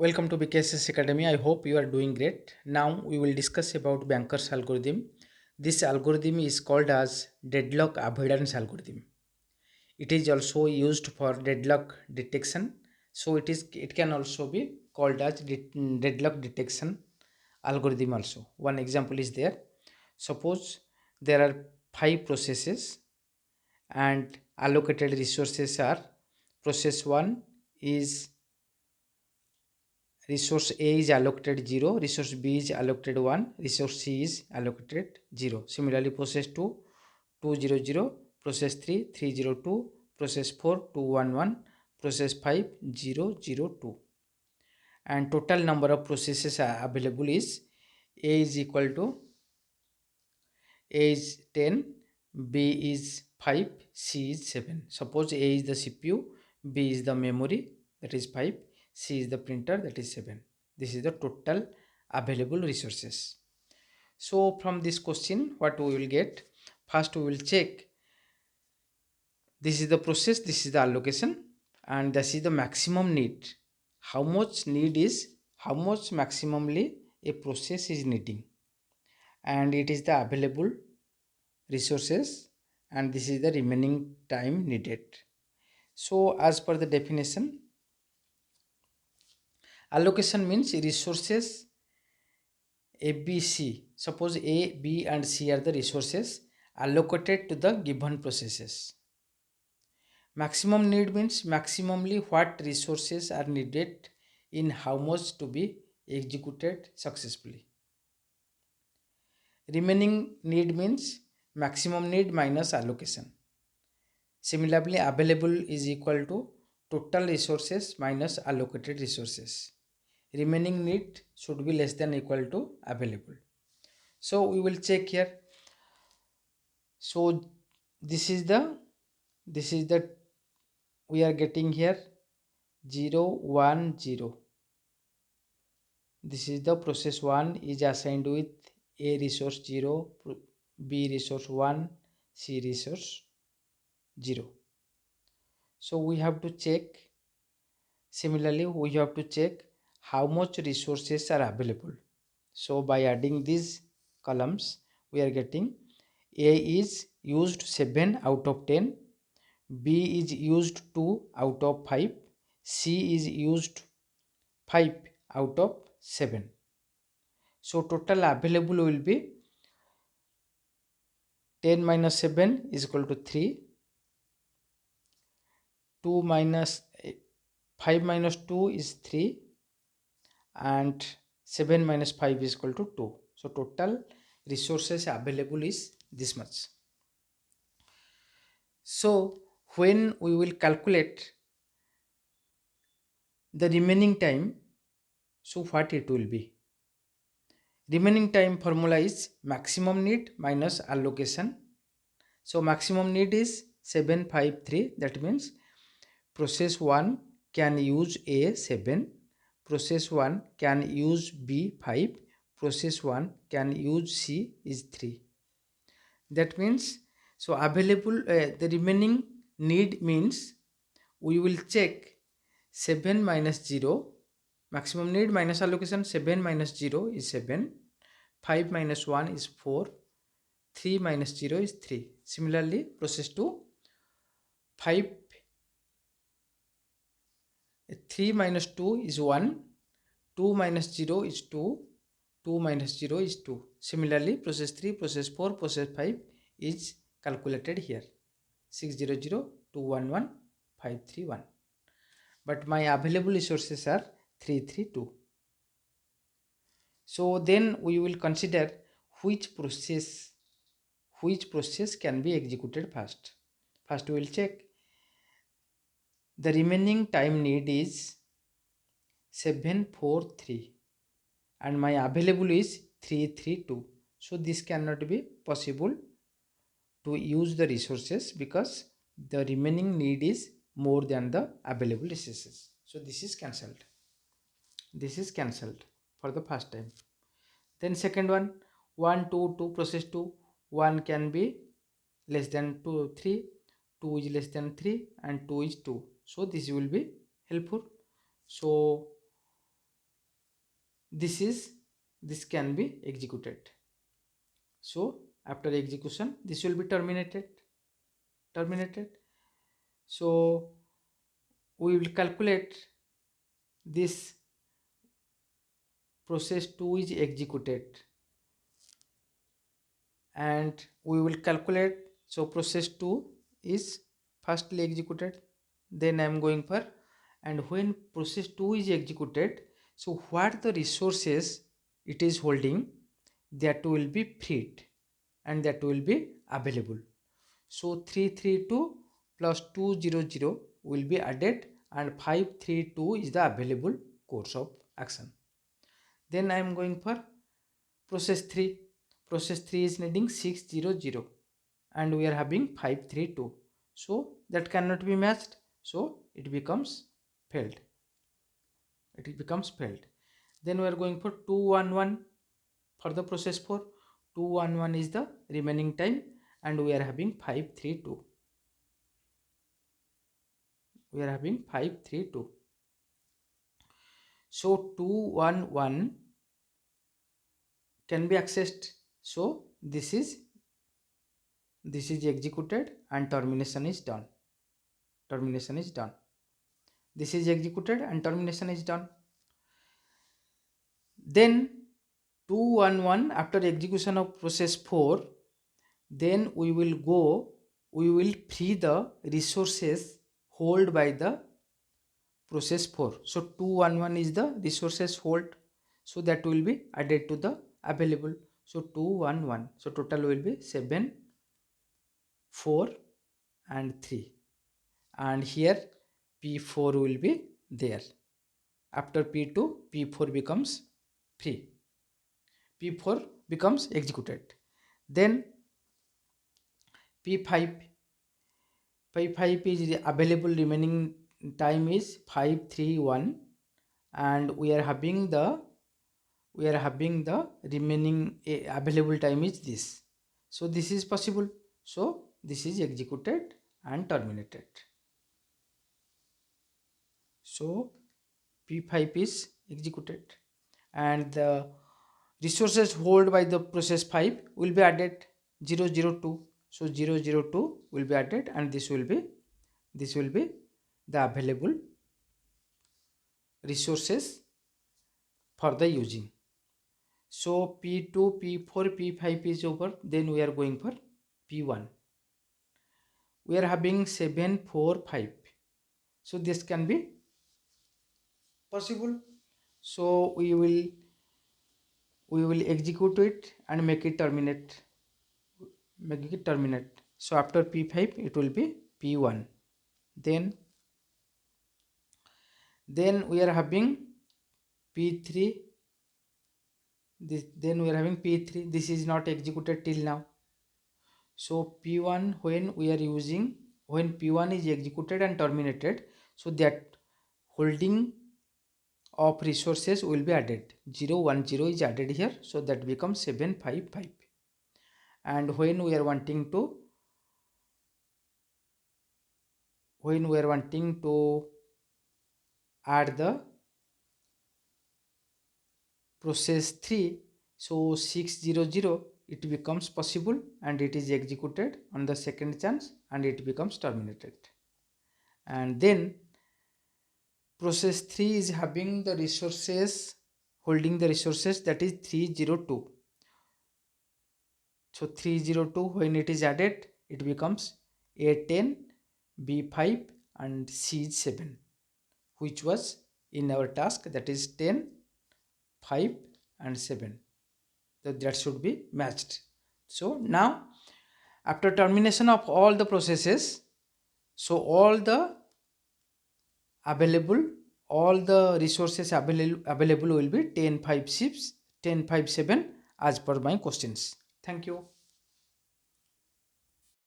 Welcome to BKSS Academy. I hope you are doing great. Now we will discuss about Banker's algorithm. This algorithm is called as deadlock avoidance algorithm. It is also used for deadlock detection. So it can also be called as deadlock detection algorithm also. One example is there. Suppose there are five processes and allocated resources are process 1 is resource A is allocated 0, resource B is allocated 1, resource C is allocated 0. Similarly, process 2, 200, process 3, 302, process 4, 211, process 5, 002. And total number of processes are available is A is equal to A is 10, B is 5, C is 7. Suppose A is the CPU, B is the memory, that is 5, C is the printer, that is 7. This is the total available resources. So from this question, what we will get? First we will check. This is the process, this is the allocation, and this is the maximum need. How much need is, how much maximally a process is needing. And it is the available resources, and this is the remaining time needed. So as per the definition, allocation means resources A, B, C. Suppose A, B and C are the resources allocated to the given processes. Maximum need means maximally what resources are needed in how much to be executed successfully. Remaining need means maximum need minus allocation. Similarly, available is equal to total resources minus allocated resources. Remaining need should be less than equal to available. So we will check here. So this is the we are getting here 0 1 0. This is the process 1 is assigned with A resource 0, B resource 1, C resource 0. So we have to check. Similarly, we have to check how much resources are available. So by adding these columns, we are getting A is used 7 out of 10, B is used 2 out of 5, C is used 5 out of 7. So total available will be 10 minus 7 is equal to 3, 2 minus 5 minus 2 is 3, and 7 minus 5 is equal to 2. So total resources available is this much. So when we will calculate the remaining time, so what it will be? Remaining time formula is maximum need minus allocation. So maximum need is 753. That means process 1 can use A 7, process 1 can use B 5, process 1 can use C is 3. That means so available the remaining need means we will check 7 minus 0, maximum need minus allocation. 7 minus 0 is 7, 5 minus 1 is 4, 3 minus 0 is 3. Similarly, process 2, 5, 3 minus 2 is 1, 2 minus 0 is 2, 2 minus 0 is 2. Similarly, process 3, process 4, process 5 is calculated here, 600, 211, 531. But my available resources are 332. So then we will consider which process can be executed first. First we will check the remaining time need is 743 and my available is 332. So this cannot be possible to use the resources because the remaining need is more than the available resources. So this is cancelled. This is cancelled for the first time. Then second one, 1 2 2 process 2, 1 can be less than 2 3, 2 is less than 3 and 2 is 2. So this will be helpful. So this can be executed. So after execution this will be terminated. So we will calculate this process 2 is executed, and we will calculate. So process 2 is firstly executed, then I am going for, and when process 2 is executed, so what the resources it is holding, that will be freed and that will be available. So 332 plus 200 will be added, and 532 is the available course of action. Then I am going for process 3. Process 3 is needing 600 and we are having 532. So that cannot be matched. So it becomes failed. Then we are going for 211 for the process 4. 211 is the remaining time and we are having 532. So 211 can be accessed. So this is executed and termination is done. This is executed and termination is done. Then 211 after execution of process 4, then we will free the resources held by the process 4. So 211 is the resources hold, so that will be added to the available. So 211, so total will be 7, 4 and 3, and here P4 will be there. After P2, P4 becomes free. P4 becomes executed. Then P5 is available remaining time is 531, and we are having the remaining available time is this. So this is possible. So this is executed and terminated. So P5 is executed and the resources held by the process 5 will be added 002. So 002 will be added and this will be the available resources for the using. So P2, P4, P5 is over. Then we are going for P1. We are having 7, 4, 5. So this can be possible. So we will execute it and make it terminate. So after P5 it will be P1. Then we are having P3. Then we are having P3. This is not executed till now. So P1, when P1 is executed and terminated, so that holding of resources will be added. 010 is added here, so that becomes 755. And when we are wanting to add the process 3, so 600, it becomes possible and it is executed on the second chance and it becomes terminated. And then process 3 is having the resources, holding the resources, that is 302. So 302, when it is added, it becomes A10, B5 and C7, which was in our task, that is 10, 5 and 7. So that should be matched. So now after termination of all the processes, so all the resources available will be 10, 5, 6, 10, 5, 7 as per my questions. Thank you.